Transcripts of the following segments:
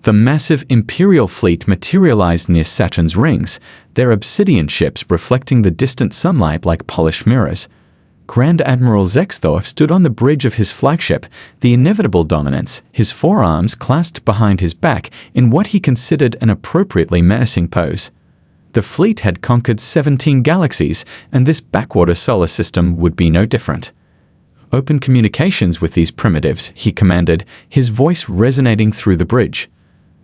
The massive Imperial fleet materialized near Saturn's rings, their obsidian ships reflecting the distant sunlight like polished mirrors. Grand Admiral Zexthor stood on the bridge of his flagship, the inevitable dominance, his forearms clasped behind his back in what he considered an appropriately menacing pose. The fleet had conquered 17 galaxies, and this backwater solar system would be no different. Open communications with these primitives, he commanded, his voice resonating through the bridge.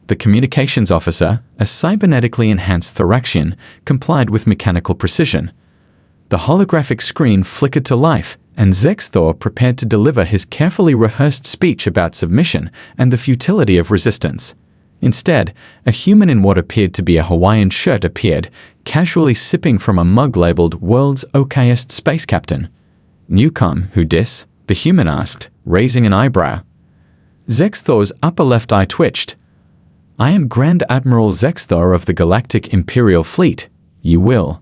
The communications officer, a cybernetically enhanced Thoraxian, complied with mechanical precision. The holographic screen flickered to life, and Zexthor prepared to deliver his carefully rehearsed speech about submission and the futility of resistance. Instead, a human in what appeared to be a Hawaiian shirt appeared, casually sipping from a mug labeled World's Okayest Space Captain. "Newcom, who dis?" the human asked, raising an eyebrow. Zexthor's upper left eye twitched. "I am Grand Admiral Zexthor of the Galactic Imperial Fleet. You will."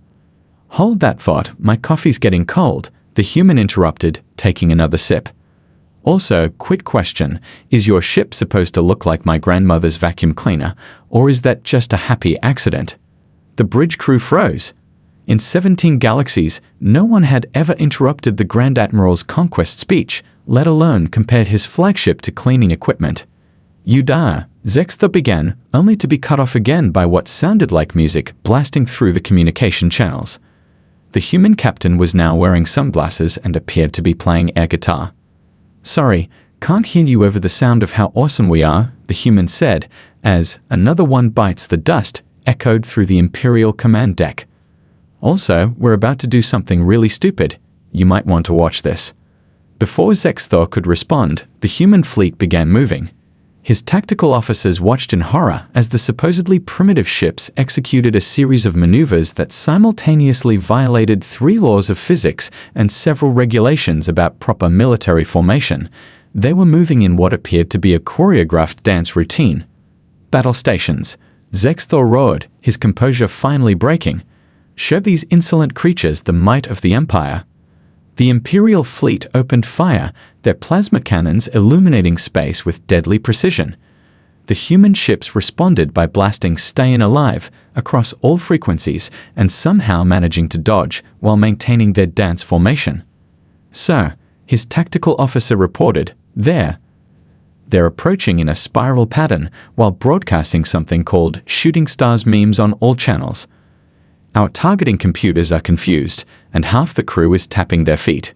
"Hold that thought, my coffee's getting cold," the human interrupted, taking another sip. "Also, quick question, is your ship supposed to look like my grandmother's vacuum cleaner, or is that just a happy accident?" The bridge crew froze. In 17 galaxies, no one had ever interrupted the Grand Admiral's Conquest speech, let alone compared his flagship to cleaning equipment. "You da," Zexthor began, only to be cut off again by what sounded like music blasting through the communication channels. The human captain was now wearing sunglasses and appeared to be playing air guitar. "Sorry, can't hear you over the sound of how awesome we are," the human said, as "another one bites the dust" echoed through the Imperial command deck. "Also, we're about to do something really stupid. You might want to watch this." Before Zexthor could respond, the human fleet began moving. His tactical officers watched in horror as the supposedly primitive ships executed a series of maneuvers that simultaneously violated 3 laws of physics and several regulations about proper military formation. They were moving in what appeared to be a choreographed dance routine. "Battle stations," Zexthor roared, his composure finally breaking. "Show these insolent creatures the might of the Empire." The Imperial fleet opened fire, their plasma cannons illuminating space with deadly precision. The human ships responded by blasting "Stayin' Alive" across all frequencies and somehow managing to dodge while maintaining their dance formation. "Sir," his tactical officer reported, They're approaching in a spiral pattern while broadcasting something called "Shooting Stars" memes on all channels. "Our targeting computers are confused, and half the crew is tapping their feet."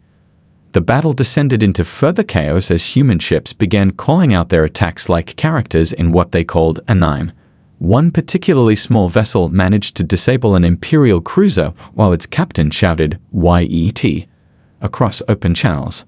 The battle descended into further chaos as human ships began calling out their attacks like characters in what they called anime. One particularly small vessel managed to disable an Imperial cruiser while its captain shouted "YET" across open channels.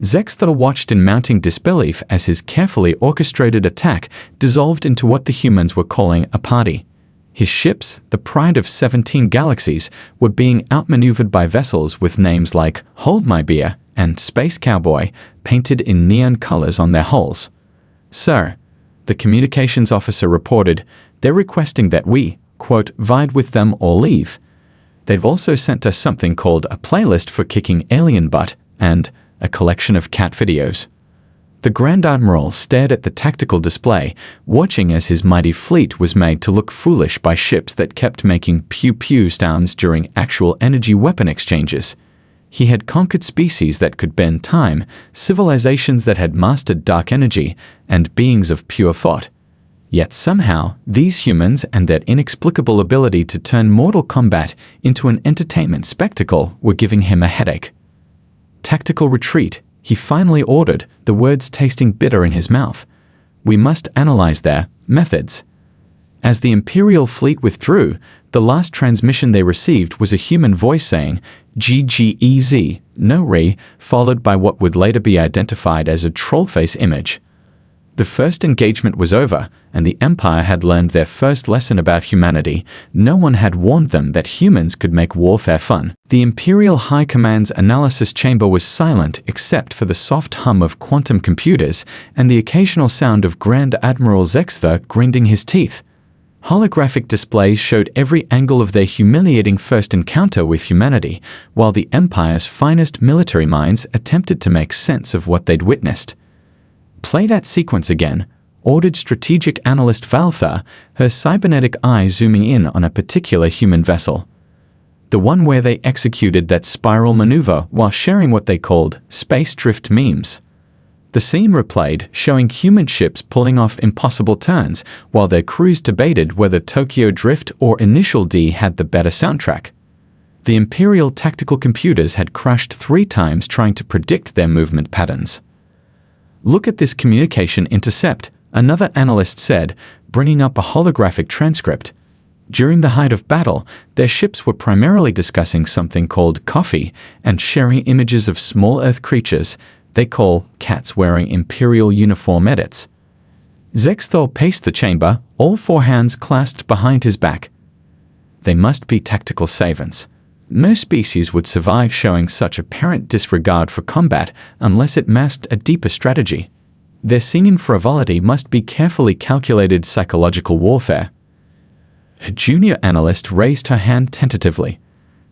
Zexthor watched in mounting disbelief as his carefully orchestrated attack dissolved into what the humans were calling a party. His ships, the pride of 17 galaxies, were being outmaneuvered by vessels with names like "Hold My Beer" and "Space Cowboy" painted in neon colors on their hulls. "Sir," the communications officer reported, "they're requesting that we, quote, "vide with them or leave." They've also sent us something called a playlist for kicking alien butt and a collection of cat videos. The Grand Admiral stared at the tactical display, watching as his mighty fleet was made to look foolish by ships that kept making pew-pew sounds during actual energy weapon exchanges. He had conquered species that could bend time, civilizations that had mastered dark energy, and beings of pure thought. Yet somehow, these humans and their inexplicable ability to turn mortal combat into an entertainment spectacle were giving him a headache. "Tactical retreat," he finally ordered, the words tasting bitter in his mouth. "We must analyze their methods." As the Imperial fleet withdrew, the last transmission they received was a human voice saying, "GGEZ, no re," followed by what would later be identified as a trollface image. The first engagement was over, and the Empire had learned their first lesson about humanity. No one had warned them that humans could make warfare fun. The Imperial High Command's analysis chamber was silent except for the soft hum of quantum computers and the occasional sound of Grand Admiral Zexthor grinding his teeth. Holographic displays showed every angle of their humiliating first encounter with humanity, while the Empire's finest military minds attempted to make sense of what they'd witnessed. "Play that sequence again," ordered strategic analyst Valther, her cybernetic eye zooming in on a particular human vessel. The one where they executed that spiral maneuver while sharing what they called space drift memes. The scene replayed, showing human ships pulling off impossible turns while their crews debated whether Tokyo Drift or Initial D had the better soundtrack. The Imperial tactical computers had crashed 3 times trying to predict their movement patterns. "Look at this communication intercept," another analyst said, bringing up a holographic transcript. During the height of battle, their ships were primarily discussing something called coffee and sharing images of small Earth creatures they call cats wearing Imperial uniform edits. Zexthor paced the chamber, all 4 hands clasped behind his back. They must be tactical savants. No species would survive showing such apparent disregard for combat unless it masked a deeper strategy. Their seeming frivolity must be carefully calculated psychological warfare. A junior analyst raised her hand tentatively.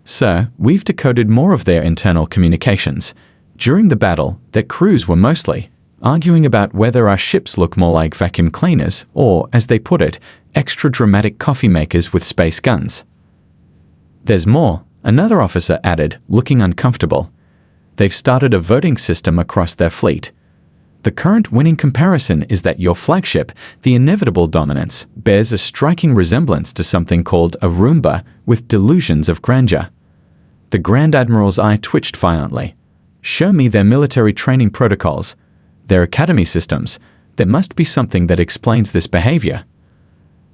"Sir, we've decoded more of their internal communications. During the battle, their crews were mostly arguing about whether our ships look more like vacuum cleaners or, as they put it, extra dramatic coffee makers with space guns." "There's more," another officer added, looking uncomfortable. "They've started a voting system across their fleet. The current winning comparison is that your flagship, the Inevitable Dominance, bears a striking resemblance to something called a Roomba with delusions of grandeur." The Grand Admiral's eye twitched violently. "Show me their military training protocols, their academy systems. There must be something that explains this behavior."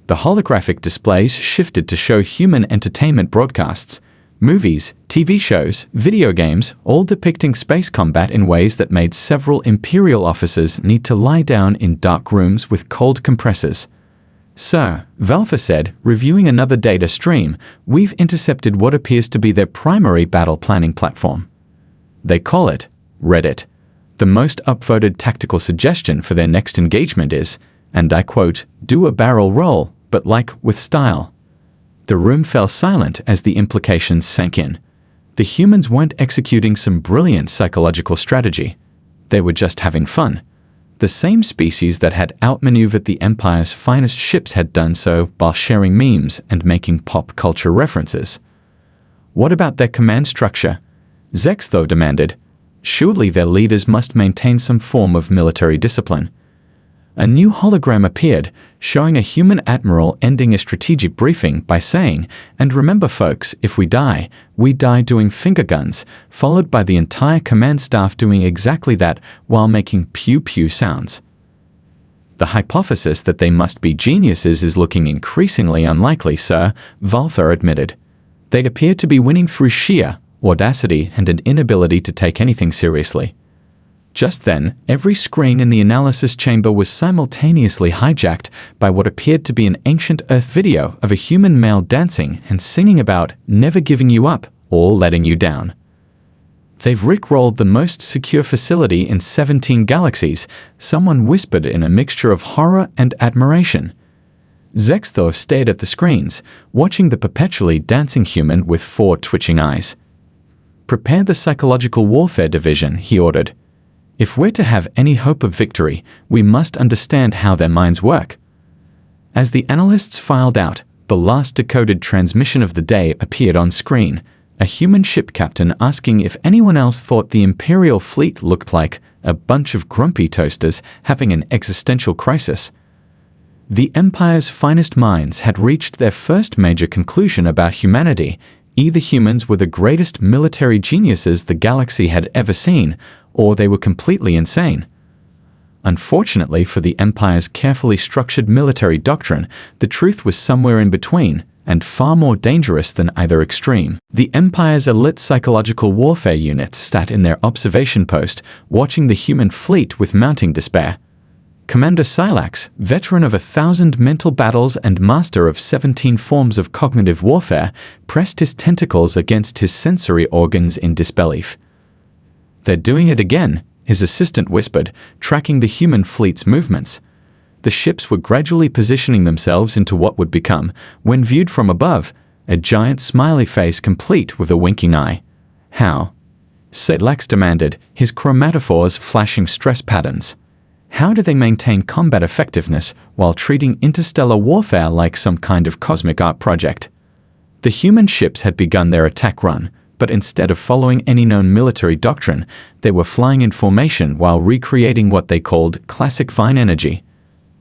The holographic displays shifted to show human entertainment broadcasts, movies, TV shows, video games, all depicting space combat in ways that made several Imperial officers need to lie down in dark rooms with cold compressors. "Sir," Valther said, reviewing another data stream, "we've intercepted what appears to be their primary battle planning platform. They call it Reddit. The most upvoted tactical suggestion for their next engagement is, and I quote, 'do a barrel roll, but like with style.'" The room fell silent as the implications sank in. The humans weren't executing some brilliant psychological strategy. They were just having fun. The same species that had outmaneuvered the Empire's finest ships had done so while sharing memes and making pop culture references. "What about their command structure?" Zexthor demanded. "Surely their leaders must maintain some form of military discipline." A new hologram appeared, showing a human admiral ending a strategic briefing by saying, "And remember folks, if we die doing finger guns," followed by the entire command staff doing exactly that while making pew-pew sounds. "The hypothesis that they must be geniuses is looking increasingly unlikely, sir," Valther admitted. "They appear to be winning through sheer audacity and an inability to take anything seriously." Just then, every screen in the analysis chamber was simultaneously hijacked by what appeared to be an ancient Earth video of a human male dancing and singing about never giving you up or letting you down. "They've rickrolled the most secure facility in 17 galaxies," someone whispered in a mixture of horror and admiration. Zexthor stared at the screens, watching the perpetually dancing human with 4 twitching eyes. "Prepare the psychological warfare division," he ordered. "If we're to have any hope of victory, we must understand how their minds work." As the analysts filed out, the last decoded transmission of the day appeared on screen, a human ship captain asking if anyone else thought the Imperial fleet looked like a bunch of grumpy toasters having an existential crisis. The Empire's finest minds had reached their first major conclusion about humanity. Either humans were the greatest military geniuses the galaxy had ever seen, or they were completely insane. Unfortunately for the Empire's carefully structured military doctrine, the truth was somewhere in between, and far more dangerous than either extreme. The Empire's elite psychological warfare units sat in their observation post, watching the human fleet with mounting despair. Commander Silax, veteran of 1,000 mental battles and master of 17 forms of cognitive warfare, pressed his tentacles against his sensory organs in disbelief. "They're doing it again," his assistant whispered, tracking the human fleet's movements. The ships were gradually positioning themselves into what would become, when viewed from above, a giant smiley face complete with a winking eye. "How?" Silax demanded, his chromatophores flashing stress patterns. How do they maintain combat effectiveness while treating interstellar warfare like some kind of cosmic art project? The human ships had begun their attack run, but instead of following any known military doctrine, they were flying in formation while recreating what they called classic Vine energy.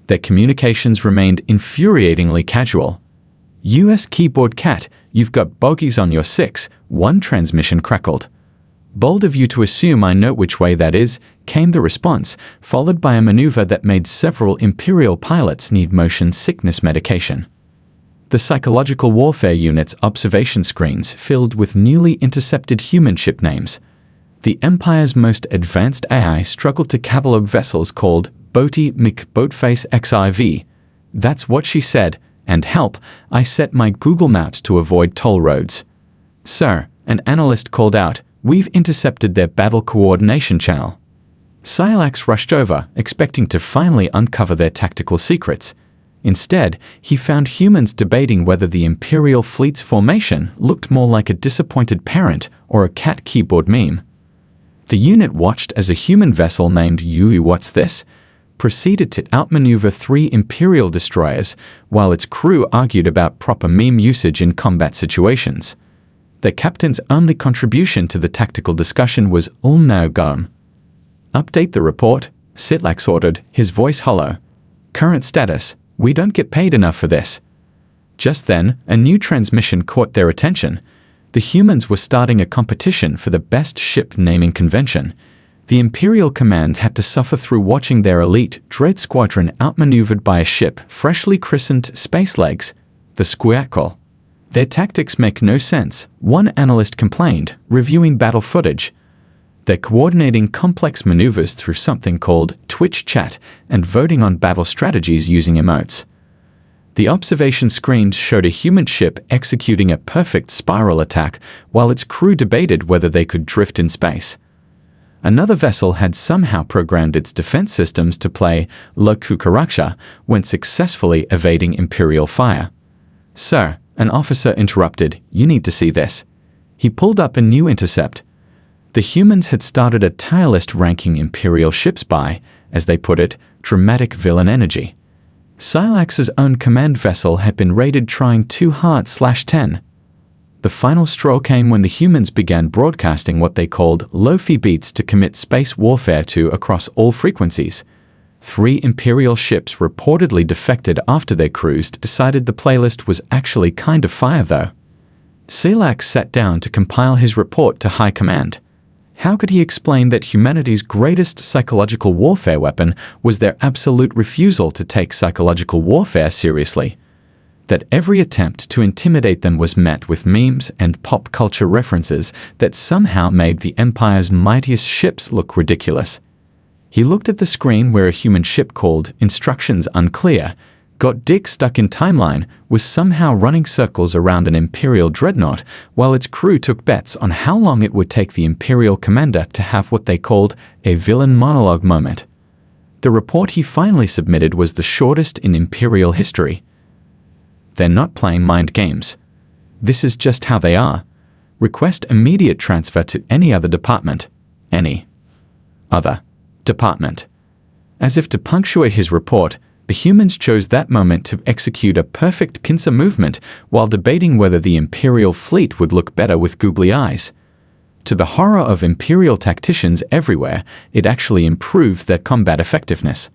Their communications remained infuriatingly casual. US keyboard cat, you've got bogeys on your 6, one transmission crackled. Bold of you to assume I know which way that is, came the response, followed by a maneuver that made several Imperial pilots need motion sickness medication. The psychological warfare unit's observation screens filled with newly intercepted human ship names. The Empire's most advanced AI struggled to catalog vessels called Boaty McBoatface XIV. That's what she said, and help, I set my Google Maps to avoid toll roads. Sir, an analyst called out, we've intercepted their battle coordination channel. Silax rushed over, expecting to finally uncover their tactical secrets. Instead, he found humans debating whether the Imperial fleet's formation looked more like a disappointed parent or a cat keyboard meme. The unit watched as a human vessel named Yui What's This proceeded to outmaneuver 3 Imperial destroyers, while its crew argued about proper meme usage in combat situations. The captain's only contribution to the tactical discussion was now gone. Update the report, Sitlax ordered, his voice hollow. Current status, we don't get paid enough for this. Just then, a new transmission caught their attention. The humans were starting a competition for the best ship naming convention. The Imperial Command had to suffer through watching their elite Dread Squadron outmaneuvered by a ship freshly christened Space Legs, the Squircle. Their tactics make no sense, one analyst complained, reviewing battle footage. They're coordinating complex maneuvers through something called Twitch chat and voting on battle strategies using emotes. The observation screens showed a human ship executing a perfect spiral attack while its crew debated whether they could drift in space. Another vessel had somehow programmed its defense systems to play La Kukaraksha when successfully evading Imperial fire. Sir, an officer interrupted, you need to see this. He pulled up a new intercept. The humans had started a tier list ranking Imperial ships by, as they put it, dramatic villain energy. Silax's own command vessel had been rated trying too hard/10. The final straw came when the humans began broadcasting what they called lo-fi beats to commit space warfare to across all frequencies. 3 Imperial ships reportedly defected after their crews decided the playlist was actually kind of fire though. Silax sat down to compile his report to High Command. How could he explain that humanity's greatest psychological warfare weapon was their absolute refusal to take psychological warfare seriously? That every attempt to intimidate them was met with memes and pop culture references that somehow made the Empire's mightiest ships look ridiculous. He looked at the screen where a human ship called Instructions Unclear, got dick stuck in timeline, was somehow running circles around an Imperial dreadnought while its crew took bets on how long it would take the Imperial commander to have what they called a villain monologue moment. The report he finally submitted was the shortest in Imperial history. They're not playing mind games. This is just how they are. Request immediate transfer to any other department. Any other department. As if to punctuate his report, the humans chose that moment to execute a perfect pincer movement while debating whether the Imperial fleet would look better with googly eyes. To the horror of Imperial tacticians everywhere, it actually improved their combat effectiveness.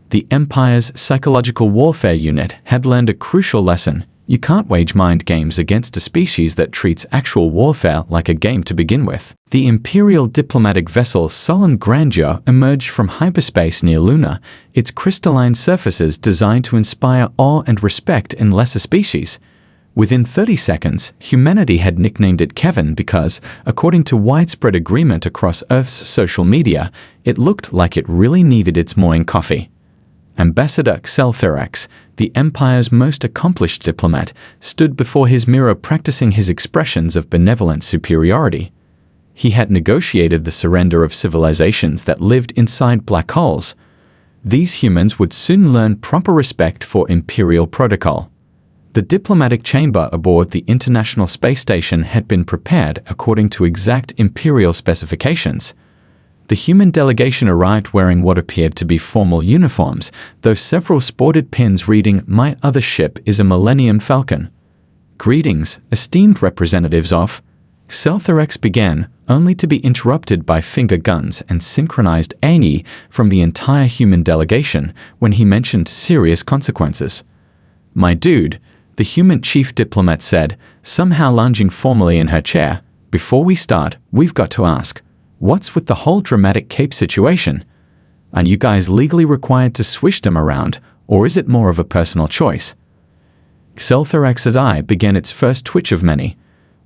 The Empire's psychological warfare unit had learned a crucial lesson. You can't wage mind games against a species that treats actual warfare like a game to begin with. The Imperial diplomatic vessel Sullen Grandeur emerged from hyperspace near Luna, its crystalline surfaces designed to inspire awe and respect in lesser species. Within 30 seconds, humanity had nicknamed it Kevin because, according to widespread agreement across Earth's social media, it looked like it really needed its morning coffee. Ambassador Xeltherax, the Empire's most accomplished diplomat, stood before his mirror practicing his expressions of benevolent superiority. He had negotiated the surrender of civilizations that lived inside black holes. These humans would soon learn proper respect for Imperial protocol. The diplomatic chamber aboard the International Space Station had been prepared according to exact Imperial specifications. The human delegation arrived wearing what appeared to be formal uniforms, though several sported pins reading, "My other ship is a Millennium Falcon." "Greetings, esteemed representatives of..." Selthorex began, only to be interrupted by finger guns and synchronized "ANI" from the entire human delegation when he mentioned serious consequences. "My dude," the human chief diplomat said, somehow lunging formally in her chair, "before we start, we've got to ask, what's with the whole dramatic cape situation? Are you guys legally required to swish them around, or is it more of a personal choice?" Selthorex's eye began its first twitch of many.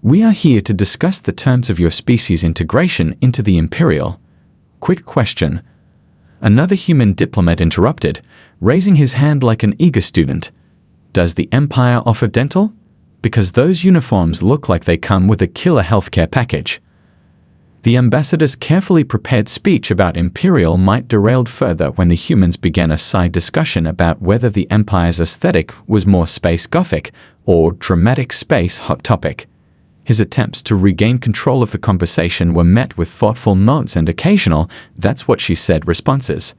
"We are here to discuss the terms of your species' integration into the Imperial." "Quick question." Another human diplomat interrupted, raising his hand like an eager student. "Does the Empire offer dental? Because those uniforms look like they come with a killer healthcare package." The ambassador's carefully prepared speech about Imperial might derailed further when the humans began a side discussion about whether the Empire's aesthetic was more space gothic or dramatic space hot topic. His attempts to regain control of the conversation were met with thoughtful nods and occasional "that's what she said" responses.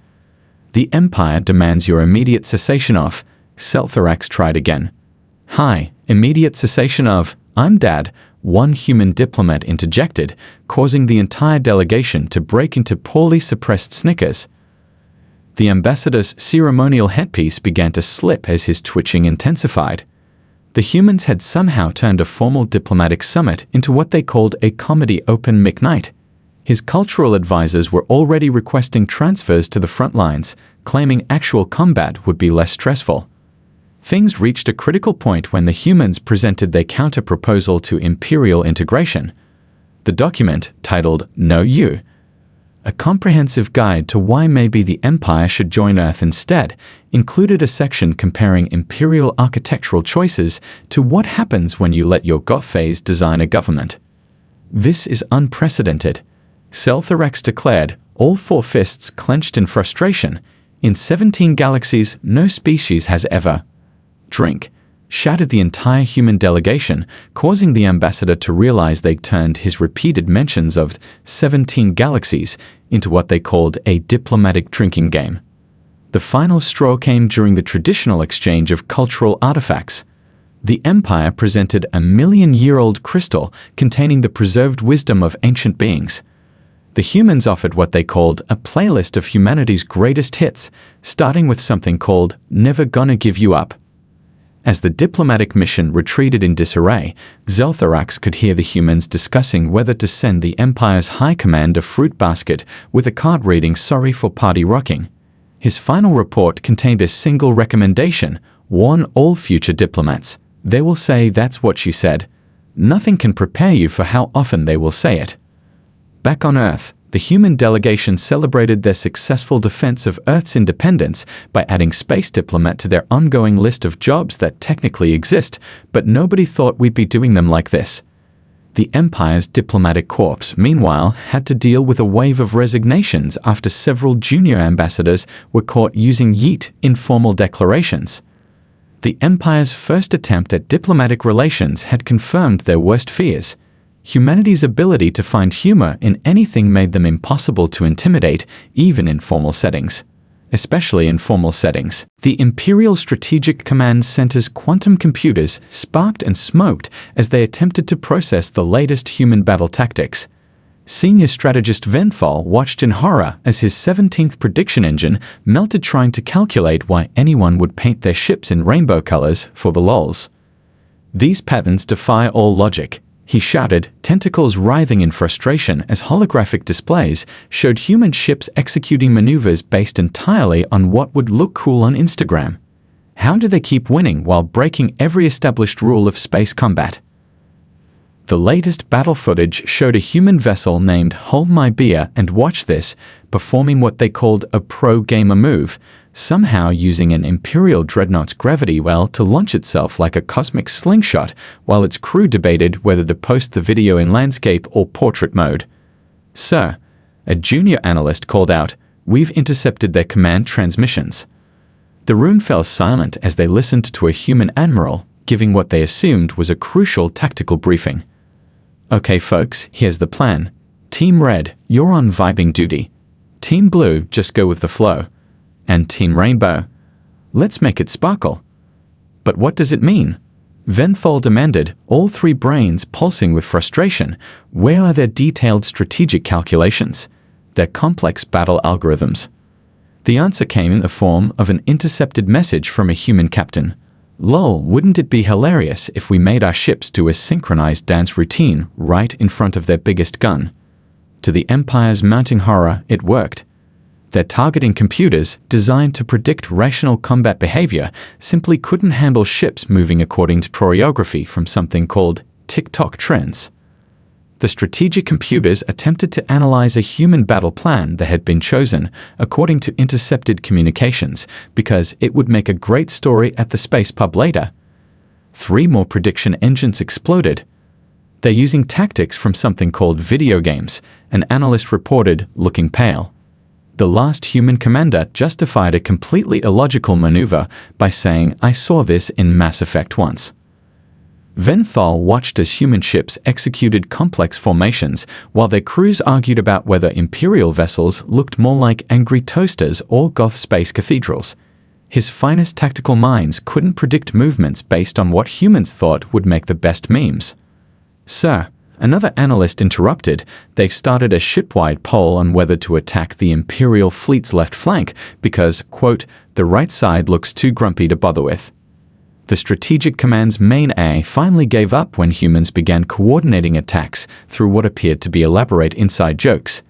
"The Empire demands your immediate cessation of..." Selthorax tried again. "Hi, immediate cessation of..." "I'm Dad," one human diplomat interjected, causing the entire delegation to break into poorly suppressed snickers. The ambassador's ceremonial headpiece began to slip as his twitching intensified. The humans had somehow turned a formal diplomatic summit into what they called a comedy open mic night. His cultural advisors were already requesting transfers to the front lines, claiming actual combat would be less stressful. Things reached a critical point when the humans presented their counter-proposal to Imperial integration. The document, titled "No You," a comprehensive guide to why maybe the Empire should join Earth instead, included a section comparing Imperial architectural choices to what happens when you let your goth phase design a government. "This is unprecedented," Selthorex declared, all four fists clenched in frustration. "In 17 galaxies, no species has ever..." "Drink," shouted the entire human delegation, causing the ambassador to realize they'd turned his repeated mentions of 17 galaxies into what they called a diplomatic drinking game. The final straw came during the traditional exchange of cultural artifacts. The Empire presented a million-year-old crystal containing the preserved wisdom of ancient beings. The humans offered what they called a playlist of humanity's greatest hits, starting with something called "Never Gonna Give You Up." As the diplomatic mission retreated in disarray, Zelthorax could hear the humans discussing whether to send the Empire's high command a fruit basket with a card reading "Sorry for party rocking." His final report contained a single recommendation: warn all future diplomats. They will say "that's what she said." Nothing can prepare you for how often they will say it. Back on Earth, the human delegation celebrated their successful defense of Earth's independence by adding space diplomat to their ongoing list of jobs that technically exist, but nobody thought we'd be doing them like this. The Empire's diplomatic corps, meanwhile, had to deal with a wave of resignations after several junior ambassadors were caught using yeet informal declarations. The Empire's first attempt at diplomatic relations had confirmed their worst fears. Humanity's ability to find humor in anything made them impossible to intimidate, even in formal settings. Especially in formal settings. The Imperial Strategic Command Center's quantum computers sparked and smoked as they attempted to process the latest human battle tactics. Senior strategist Venthal watched in horror as his 17th prediction engine melted trying to calculate why anyone would paint their ships in rainbow colors for the lols. "These patterns defy all logic," he shouted, tentacles writhing in frustration as holographic displays showed human ships executing maneuvers based entirely on what would look cool on Instagram. How do they keep winning while breaking every established rule of space combat? The latest battle footage showed a human vessel named Hold My Beer and Watch This performing what they called a pro-gamer move, somehow using an Imperial dreadnought's gravity well to launch itself like a cosmic slingshot while its crew debated whether to post the video in landscape or portrait mode. "Sir," a junior analyst called out, "we've intercepted their command transmissions." The room fell silent as they listened to a human admiral giving what they assumed was a crucial tactical briefing. "Okay folks, here's the plan. Team Red, you're on vibing duty. Team Blue, just go with the flow. And Team Rainbow, let's make it sparkle. But what does it mean? Venthal demanded, all three brains pulsing with frustration. Where are their detailed strategic calculations? Their complex battle algorithms? The answer came in the form of an intercepted message from a human captain. Lol, wouldn't it be hilarious if we made our ships do a synchronized dance routine right in front of their biggest gun? To the Empire's mounting horror, it worked. Their targeting computers, designed to predict rational combat behavior, simply couldn't handle ships moving according to choreography from something called TikTok trends. The strategic computers attempted to analyze a human battle plan that had been chosen, according to intercepted communications, because it would make a great story at the space pub later. 3 more prediction engines exploded. They're using tactics from something called video games, an analyst reported, looking pale. The last human commander justified a completely illogical maneuver by saying, I saw this in Mass Effect once. Venthal watched as human ships executed complex formations while their crews argued about whether Imperial vessels looked more like angry toasters or goth space cathedrals. His finest tactical minds couldn't predict movements based on what humans thought would make the best memes. Sir, another analyst interrupted, they've started a ship-wide poll on whether to attack the Imperial fleet's left flank because, quote, the right side looks too grumpy to bother with. The Strategic Command's main A finally gave up when humans began coordinating attacks through what appeared to be elaborate inside jokes.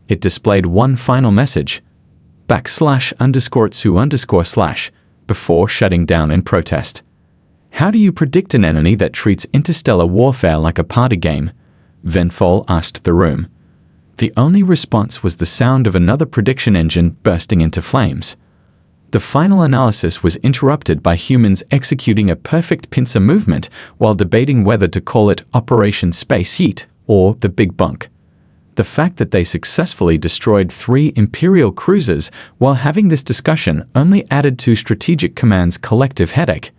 It displayed one final message, \__2_/ before shutting down in protest. How do you predict an enemy that treats interstellar warfare like a party game? Venthal asked the room. The only response was the sound of another prediction engine bursting into flames. The final analysis was interrupted by humans executing a perfect pincer movement while debating whether to call it Operation Space Heat or the Big Bunk. The fact that they successfully destroyed 3 Imperial cruisers while having this discussion only added to Strategic Command's collective headache.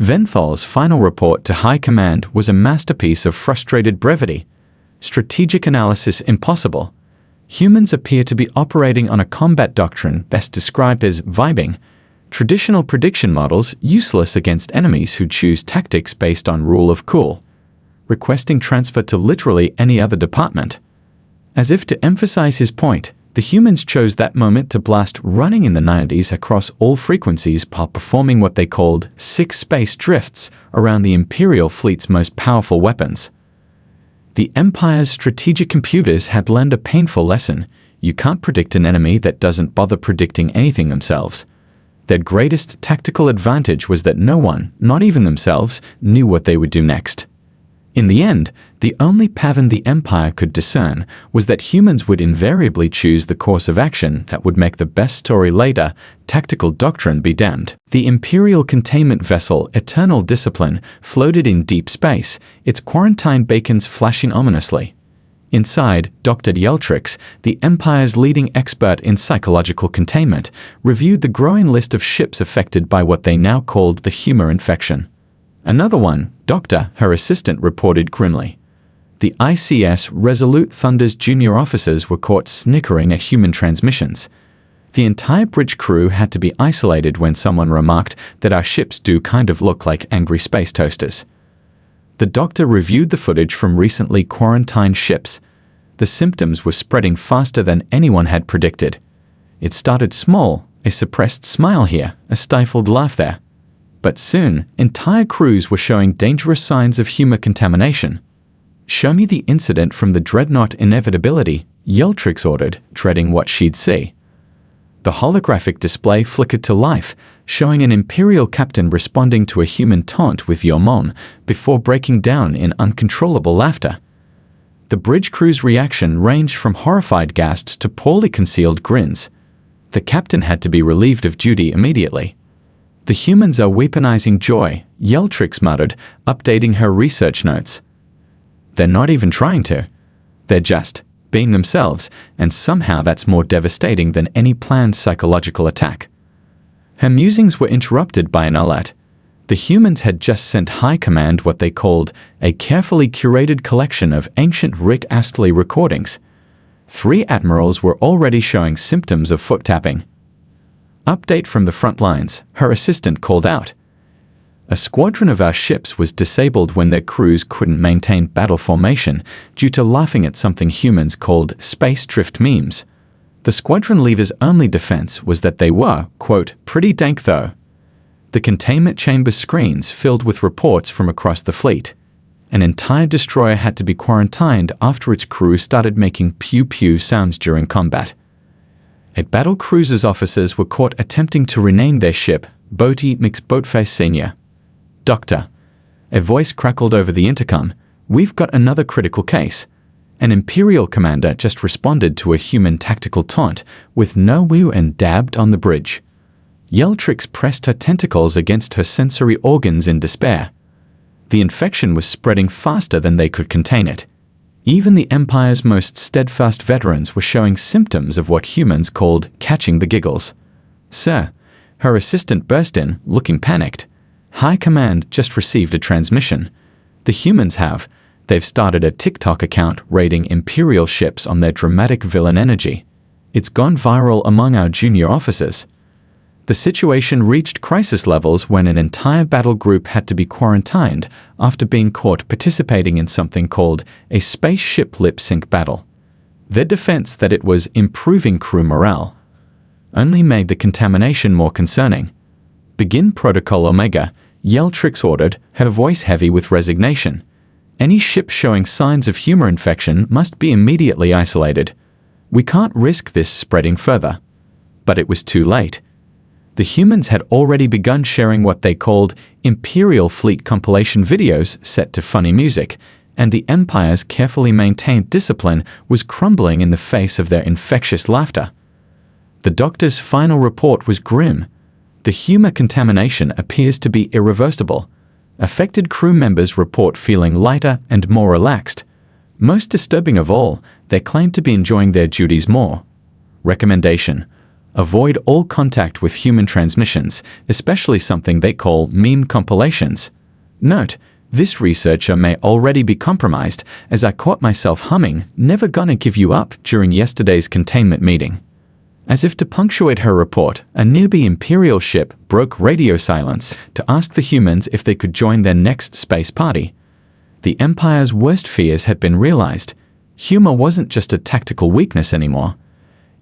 Venthal's final report to High Command was a masterpiece of frustrated brevity. Strategic analysis impossible. Humans appear to be operating on a combat doctrine best described as vibing. Traditional prediction models useless against enemies who choose tactics based on rule of cool. Requesting transfer to literally any other department. As if to emphasize his point, the humans chose that moment to blast running in the 90s across all frequencies while performing what they called 6 space drifts around the Imperial fleet's most powerful weapons. The Empire's strategic computers had learned a painful lesson. You can't predict an enemy that doesn't bother predicting anything themselves. Their greatest tactical advantage was that no one, not even themselves, knew what they would do next. In the end, the only pattern the Empire could discern was that humans would invariably choose the course of action that would make the best story later, tactical doctrine be damned. The Imperial containment vessel Eternal Discipline floated in deep space, its quarantine beacons flashing ominously. Inside, Dr. Yeltrix, the Empire's leading expert in psychological containment, reviewed the growing list of ships affected by what they now called the humor infection. Another one, Doctor, her assistant, reported grimly. The ICS Resolute Thunder's junior officers were caught snickering at human transmissions. The entire bridge crew had to be isolated when someone remarked that our ships do kind of look like angry space toasters. The doctor reviewed the footage from recently quarantined ships. The symptoms were spreading faster than anyone had predicted. It started small, a suppressed smile here, a stifled laugh there. But soon, entire crews were showing dangerous signs of humor contamination. Show me the incident from the Dreadnought Inevitability, Yeltrix ordered, dreading what she'd see. The holographic display flickered to life, showing an Imperial captain responding to a human taunt with "Your mom" before breaking down in uncontrollable laughter. The bridge crew's reaction ranged from horrified gasps to poorly concealed grins. The captain had to be relieved of duty immediately. The humans are weaponizing joy, Yeltrix muttered, updating her research notes. They're not even trying to. They're just being themselves, and somehow that's more devastating than any planned psychological attack. Her musings were interrupted by an alert. The humans had just sent High Command what they called a carefully curated collection of ancient Rick Astley recordings. 3 admirals were already showing symptoms of foot tapping. Update from the front lines, her assistant called out. A squadron of our ships was disabled when their crews couldn't maintain battle formation due to laughing at something humans called space drift memes. The squadron leader's only defense was that they were, quote, pretty dank though. The containment chamber screens filled with reports from across the fleet. An entire destroyer had to be quarantined after its crew started making pew-pew sounds during combat. A battle cruiser's officers were caught attempting to rename their ship Boaty McBoatface Sr. Doctor. A voice crackled over the intercom. We've got another critical case. An Imperial commander just responded to a human tactical taunt with no woo and dabbed on the bridge. Yeltrix pressed her tentacles against her sensory organs in despair. The infection was spreading faster than they could contain it. Even the Empire's most steadfast veterans were showing symptoms of what humans called catching the giggles. Sir, her assistant burst in, looking panicked. High Command just received a transmission. The humans have. They've started a TikTok account rating Imperial ships on their dramatic villain energy. It's gone viral among our junior officers. The situation reached crisis levels when an entire battle group had to be quarantined after being caught participating in something called a spaceship lip-sync battle. Their defense that it was improving crew morale only made the contamination more concerning. Begin Protocol Omega, Yeltrix ordered, her voice heavy with resignation. Any ship showing signs of humor infection must be immediately isolated. We can't risk this spreading further. But it was too late. The humans had already begun sharing what they called Imperial Fleet compilation videos set to funny music, and the Empire's carefully maintained discipline was crumbling in the face of their infectious laughter. The doctor's final report was grim. The humor contamination appears to be irreversible. Affected crew members report feeling lighter and more relaxed. Most disturbing of all, they claim to be enjoying their duties more. Recommendation: avoid all contact with human transmissions, especially something they call meme compilations. Note, this researcher may already be compromised, as I caught myself humming "Never Gonna Give You Up" during yesterday's containment meeting. As if to punctuate her report, a nearby Imperial ship broke radio silence to ask the humans if they could join their next space party. The Empire's worst fears had been realized. Humor wasn't just a tactical weakness anymore.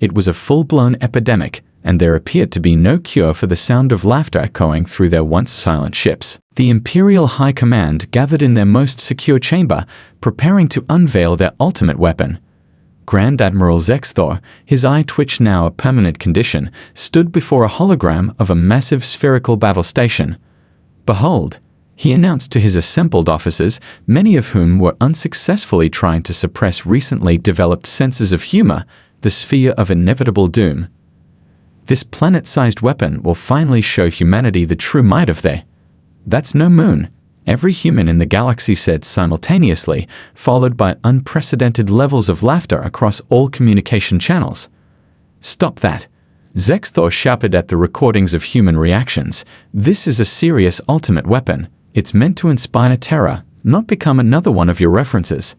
It was a full-blown epidemic, and there appeared to be no cure for the sound of laughter echoing through their once silent ships. The Imperial High Command gathered in their most secure chamber, preparing to unveil their ultimate weapon. Grand Admiral Zexthor, his eye twitch now a permanent condition, stood before a hologram of a massive spherical battle station. Behold, he announced to his assembled officers, many of whom were unsuccessfully trying to suppress recently developed senses of humor, the sphere of inevitable doom. This planet-sized weapon will finally show humanity the true might of they. That's no moon. Every human in the galaxy said simultaneously, followed by unprecedented levels of laughter across all communication channels. Stop that. Zexthor shouted at the recordings of human reactions. This is a serious ultimate weapon. It's meant to inspire terror, not become another one of your references.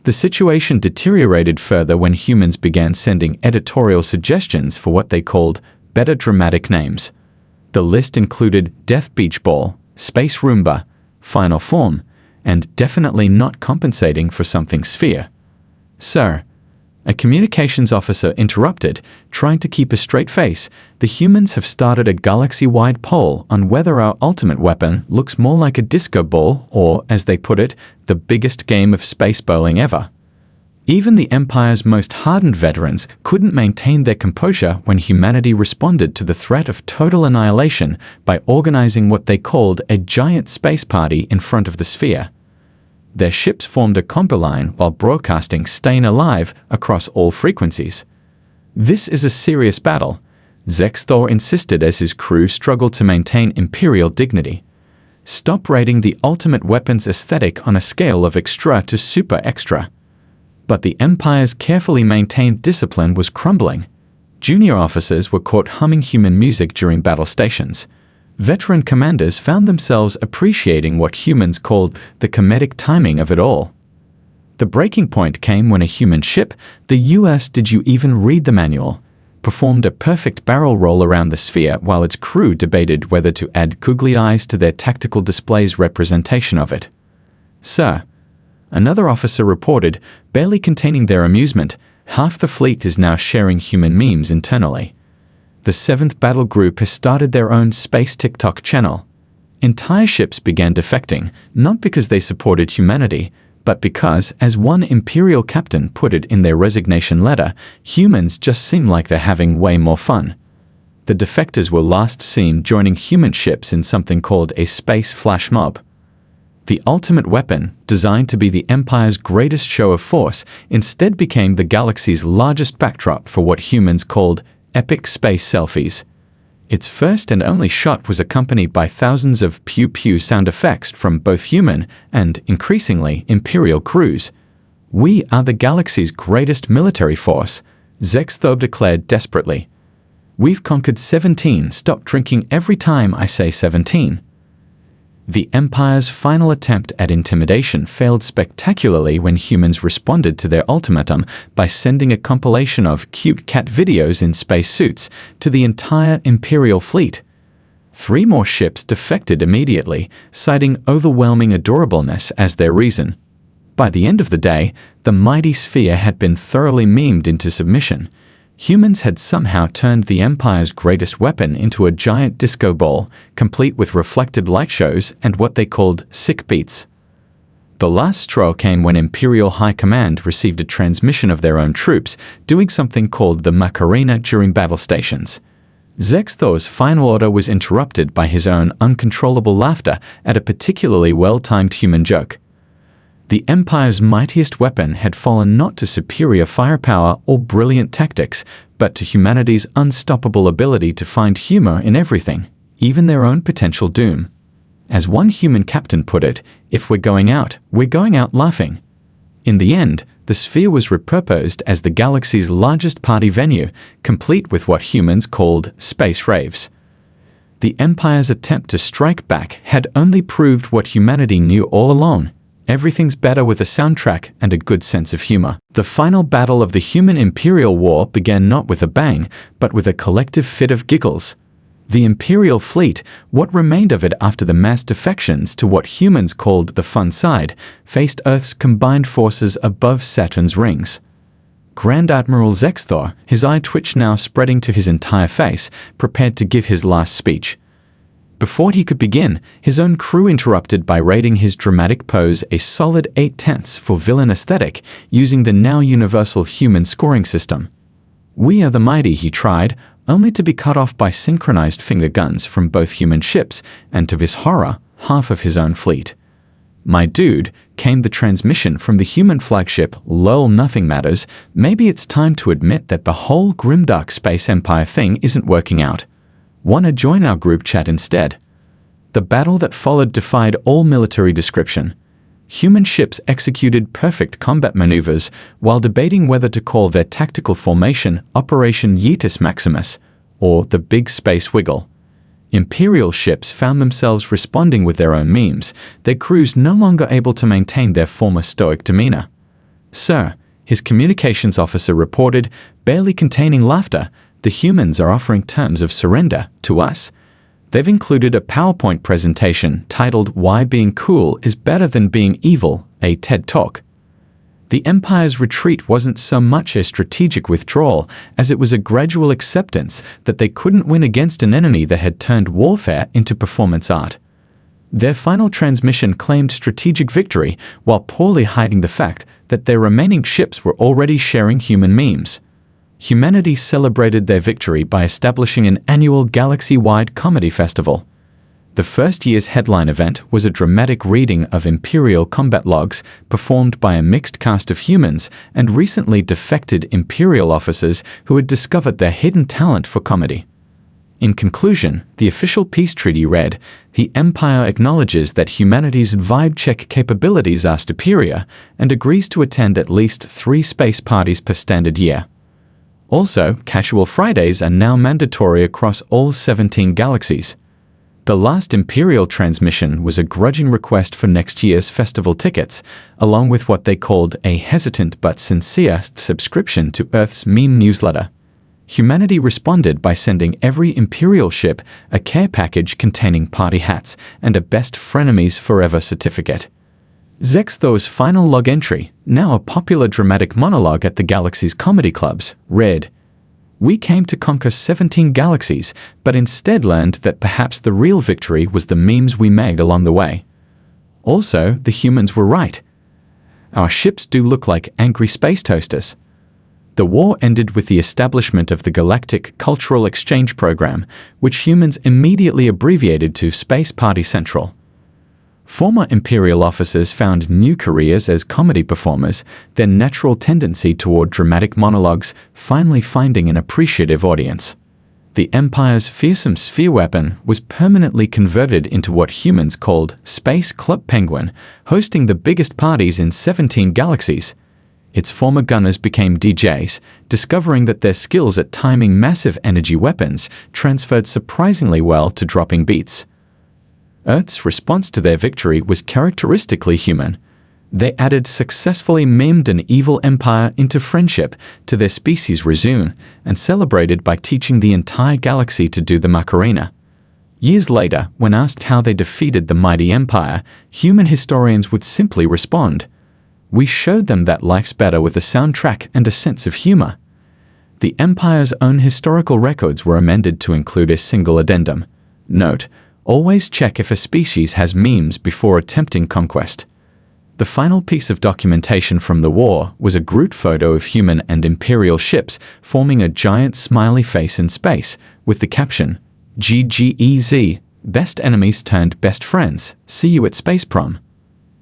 The situation deteriorated further when humans began sending editorial suggestions for what they called better dramatic names. The list included Death Beach Ball, Space Roomba, Final Form, and definitely not compensating for something sphere. Sir, a communications officer interrupted, trying to keep a straight face. The humans have started a galaxy-wide poll on whether our ultimate weapon looks more like a disco ball or, as they put it, the biggest game of space bowling ever. Even the Empire's most hardened veterans couldn't maintain their composure when humanity responded to the threat of total annihilation by organizing what they called a giant space party in front of the sphere. Their ships formed a combo line while broadcasting "Staying Alive" across all frequencies. This is a serious battle, Zexthor insisted as his crew struggled to maintain Imperial dignity. Stop rating the ultimate weapon's aesthetic on a scale of extra to super extra. But the Empire's carefully maintained discipline was crumbling. Junior officers were caught humming human music during battle stations. veteran commanders found themselves appreciating what humans called the comedic timing of it all. The breaking point came when a human ship, the US Did You Even Read the Manual?, performed a perfect barrel roll around the sphere while its crew debated whether to add googly eyes to their tactical display's representation of it. "Sir," another officer reported, barely containing their amusement, "half the fleet is now sharing human memes internally. The 7th Battle Group has started their own space TikTok channel. Entire ships began defecting, not because they supported humanity, but because, as one Imperial captain put it in their resignation letter, humans just seem like they're having way more fun." The defectors were last seen joining human ships in something called a space flash mob. The ultimate weapon, designed to be the Empire's greatest show of force, instead became the galaxy's largest backdrop for what humans called epic space selfies. Its first and only shot was accompanied by thousands of pew-pew sound effects from both human and, increasingly, Imperial crews. "We are the galaxy's greatest military force," Zexthorb declared desperately. "We've conquered 17, stop drinking every time I say 17. The Empire's final attempt at intimidation failed spectacularly when humans responded to their ultimatum by sending a compilation of cute cat videos in spacesuits to the entire Imperial fleet. 3 more ships defected immediately, citing overwhelming adorableness as their reason. By the end of the day, the mighty sphere had been thoroughly memed into submission. Humans had somehow turned the Empire's greatest weapon into a giant disco ball, complete with reflected light shows and what they called sick beats. The last straw came when Imperial High Command received a transmission of their own troops doing something called the Macarena during battle stations. Zexthor's final order was interrupted by his own uncontrollable laughter at a particularly well-timed human joke. The Empire's mightiest weapon had fallen not to superior firepower or brilliant tactics, but to humanity's unstoppable ability to find humor in everything, even their own potential doom. As one human captain put it, "If we're going out laughing." In the end, the sphere was repurposed as the galaxy's largest party venue, complete with what humans called space raves. The Empire's attempt to strike back had only proved what humanity knew all along. Everything's better with a soundtrack and a good sense of humor. The final battle of the human Imperial War began not with a bang, but with a collective fit of giggles. The Imperial fleet, what remained of it after the mass defections to what humans called the fun side, faced Earth's combined forces above Saturn's rings. Grand Admiral Zexthor, his eye twitch now spreading to his entire face, prepared to give his last speech. Before he could begin, his own crew interrupted by rating his dramatic pose a solid 8/10 for villain aesthetic, using the now universal human scoring system. "We are the mighty," he tried, only to be cut off by synchronized finger guns from both human ships, and to his horror, half of his own fleet. "My dude," came the transmission from the human flagship, "Lol, nothing matters. Maybe it's time to admit that the whole grimdark space empire thing isn't working out. Wanna join our group chat instead?" The battle that followed defied all military description. Human ships executed perfect combat maneuvers while debating whether to call their tactical formation Operation Yeetus Maximus, or the Big Space Wiggle. Imperial ships found themselves responding with their own memes, their crews no longer able to maintain their former stoic demeanor. "Sir," his communications officer reported, barely containing laughter, "the humans are offering terms of surrender to us. They've included a PowerPoint presentation titled Why Being Cool is Better Than Being Evil, a TED Talk." The Empire's retreat wasn't so much a strategic withdrawal as it was a gradual acceptance that they couldn't win against an enemy that had turned warfare into performance art. Their final transmission claimed strategic victory while poorly hiding the fact that their remaining ships were already sharing human memes. Humanity celebrated their victory by establishing an annual galaxy-wide comedy festival. The first year's headline event was a dramatic reading of Imperial combat logs performed by a mixed cast of humans and recently defected Imperial officers who had discovered their hidden talent for comedy. In conclusion, the official peace treaty read, "The Empire acknowledges that humanity's vibe check capabilities are superior and agrees to attend at least 3 space parties per standard year. Also, casual Fridays are now mandatory across all 17 galaxies." The last Imperial transmission was a grudging request for next year's festival tickets, along with what they called a hesitant but sincere subscription to Earth's meme newsletter. Humanity responded by sending every Imperial ship a care package containing party hats and a Best Frenemies Forever certificate. Zexthor's final log entry, now a popular dramatic monologue at the galaxy's comedy clubs, read, "We came to conquer 17 galaxies, but instead learned that perhaps the real victory was the memes we made along the way. Also, the humans were right. Our ships do look like angry space toasters." The war ended with the establishment of the Galactic Cultural Exchange Program, which humans immediately abbreviated to Space Party Central. Former Imperial officers found new careers as comedy performers, their natural tendency toward dramatic monologues finally finding an appreciative audience. The Empire's fearsome sphere weapon was permanently converted into what humans called Space Club Penguin, hosting the biggest parties in 17 galaxies. Its former gunners became DJs, discovering that their skills at timing massive energy weapons transferred surprisingly well to dropping beats. Earth's response to their victory was characteristically human. They added successfully memed an evil empire into friendship to their species' resume and celebrated by teaching the entire galaxy to do the Macarena. Years later, when asked how they defeated the mighty empire, human historians would simply respond, "We showed them that life's better with a soundtrack and a sense of humor." The empire's own historical records were amended to include a single addendum. Note, always check if a species has memes before attempting conquest. The final piece of documentation from the war was a Groot photo of human and Imperial ships forming a giant smiley face in space, with the caption, "GGEZ, best enemies turned best friends, see you at Space Prom."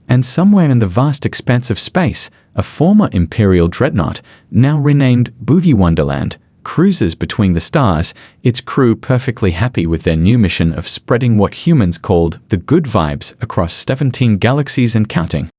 And somewhere in the vast expanse of space, a former Imperial dreadnought, now renamed Boogie Wonderland, cruises between the stars, its crew perfectly happy with their new mission of spreading what humans called the good vibes across 17 galaxies and counting.